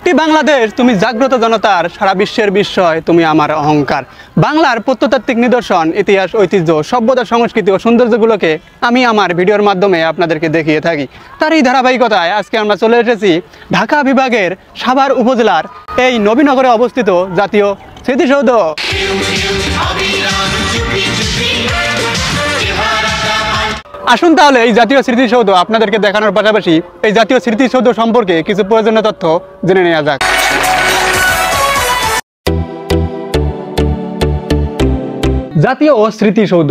একটি বাংলাদেশ, তুমি জাগ্রত জনতার, সারা বিশ্বের বিস্ময়, তুমি আমার অহংকার। বাংলার প্রত্নতাত্ত্বিক নিদর্শন, ইতিহাস, ঐতিহ্য, সভ্যতা, সংস্কৃতি ও সৌন্দর্যগুলোকে আমি আমার ভিডিওর মাধ্যমে আপনাদেরকে দেখিয়ে থাকি। তার এই ধারাবাহিকতায় আজকে আমরা চলে এসেছি ঢাকা বিভাগের সাভার উপজেলার এই নবীনগরে অবস্থিত জাতীয় স্মৃতিসৌধ। আসুন তাহলে এই জাতীয় স্মৃতিসৌধ আপনাদেরকে দেখানোর পাশাপাশি এই জাতীয় স্মৃতিসৌধ সম্পর্কে কিছু প্রয়োজনীয় তথ্য জেনে নেওয়া যাক। জাতীয় স্মৃতিসৌধ।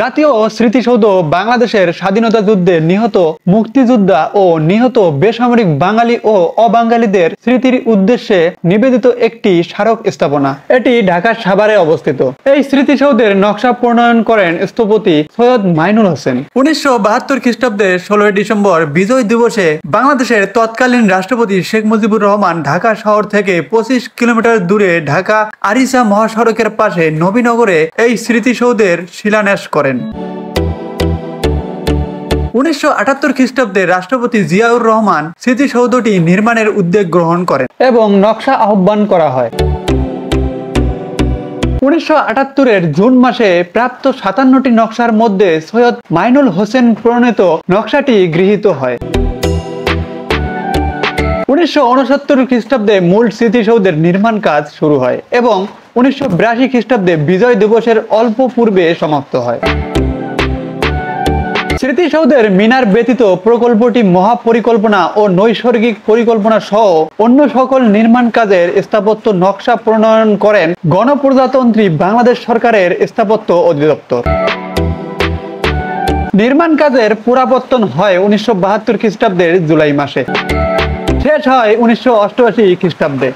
জাতীয় স্মৃতিসৌধ বাংলাদেশের স্বাধীনতা যুদ্ধে নিহত মুক্তিযোদ্ধা ও নিহত বেসামরিক বাঙালি ও অবাঙালিদের স্মৃতির উদ্দেশ্যে নিবেদিত একটি স্মারক স্থাপনা। এটি ঢাকার সাভারে অবস্থিত। এই স্মৃতিসৌধের নকশা প্রণয়ন করেন স্থপতি সৈয়দ মাইনুল হোসেন। 1972 খ্রিস্টাব্দের 16 ডিসেম্বর বিজয় দিবসে বাংলাদেশের তৎকালীন রাষ্ট্রপতি শেখ মুজিবুর রহমান ঢাকা শহর থেকে 25 কিলোমিটার দূরে ঢাকা আরিচা মহাসড়কের পাশে নবীনগরে এই স্মৃতিসৌধের শিলান্যাস করেন। 1978 খ্রিস্টাব্দে রাষ্ট্রপতি জিয়াউর রহমান স্মৃতিসৌধটি নির্মাণের উদ্যোগ গ্রহণ করেন এবং নকশা আহ্বান করা হয়। 1978-এর জুন মাসে প্রাপ্ত 57টি নকশার মধ্যে সৈয়দ মাইনুল হোসেন প্রণীত নকশাটি গৃহীত হয়। 1969 খ্রিস্টাব্দে মূল স্মৃতিসৌধের নির্মাণ কাজ শুরু হয় এবং 1982 খ্রিস্টাব্দে বিজয় দিবসের অল্প পূর্বে সমাপ্ত হয়। স্মৃতিসৌধের মিনার ব্যতীত প্রকল্পটি মহাপরিকল্পনা ও নৈসর্গিক পরিকল্পনা সহ অন্য সকল নির্মাণ কাজের স্থাপত্য নকশা প্রণয়ন করেন গণপ্রজাতন্ত্রী বাংলাদেশ সরকারের স্থাপত্য অধিদপ্তর। নির্মাণ কাজের পুরাবর্তন হয় 1972 খ্রিস্টাব্দের জুলাই মাসে, শেষ হয় 1988 খ্রিস্টাব্দে।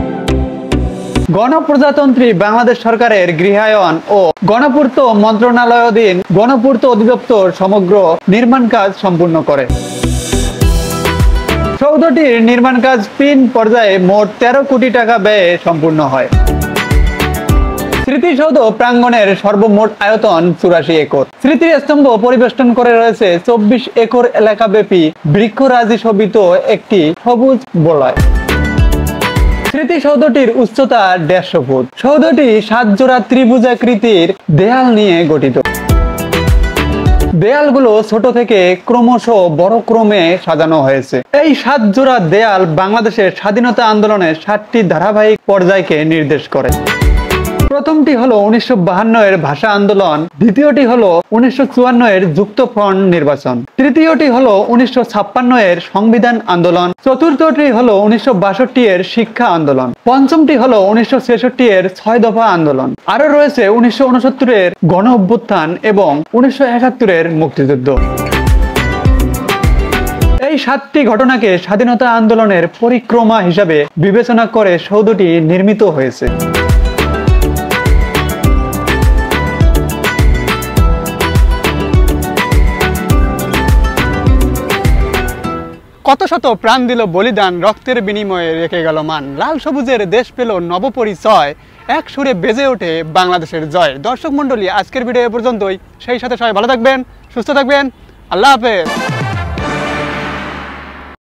গণপ্রজাতন্ত্রী বাংলাদেশ সরকারের গৃহায়ন ও গণপূর্ত মন্ত্রণালয়াধীন গণপূর্ত অধিদপ্তর সমগ্র নির্মাণ কাজ সম্পূর্ণ করে। সৌধটির নির্মাণ কাজ 3 পর্যায়ে মোট 13 কোটি টাকা ব্যয়ে সম্পূর্ণ হয়। স্মৃতিসৌধ প্রাঙ্গণের সর্বমোট আয়তন 84 একর। স্মৃতির স্তম্ভ পরিবেষ্টন করে রয়েছে 24 একর এলাকাব্যাপী বৃক্ষরাজি শোভিত একটি সবুজ বলয়। স্মৃতিসৌধটির উচ্চতা 150 ফুট। সৌধটি 7 জোড়া ত্রিভুজাকৃতির দেয়াল নিয়ে গঠিত। দেয়ালগুলো ছোট থেকে ক্রমশ বড় ক্রমে সাজানো হয়েছে। এই 7 জোড়া দেয়াল বাংলাদেশের স্বাধীনতা আন্দোলনের 7টি ধারাবাহিক পর্যায়কে নির্দেশ করে। প্রথমটি হলো 1952-এর ভাষা আন্দোলন, দ্বিতীয়টি হলো 1954-এর যুক্ত ফ্রন্ট নির্বাচন, তৃতীয়টি হলো 1956-এর সংবিধান আন্দোলন, চতুর্থটি হলো 1962-এর শিক্ষা আন্দোলন, পঞ্চমটি হলো 1966-এর 6 দফা আন্দোলন, আরো রয়েছে 1969-এর গণ অভ্যুত্থান এবং 1971-এর মুক্তিযুদ্ধ। এই 7টি ঘটনাকে স্বাধীনতা আন্দোলনের পরিক্রমা হিসাবে বিবেচনা করে সৌধটি নির্মিত হয়েছে। কত শত প্রাণ দিল বলিদান, রক্তের বিনিময়ে রেখে গেল মান, লাল সবুজের দেশ পেল নবপরিচয়, এক সুরে বেজে ওঠে বাংলাদেশের জয়। দর্শক মন্ডলী, আজকের ভিডিও এ পর্যন্তই। সেই সাথে সবাই ভালো থাকবেন, সুস্থ থাকবেন। আল্লাহ হাফেজ।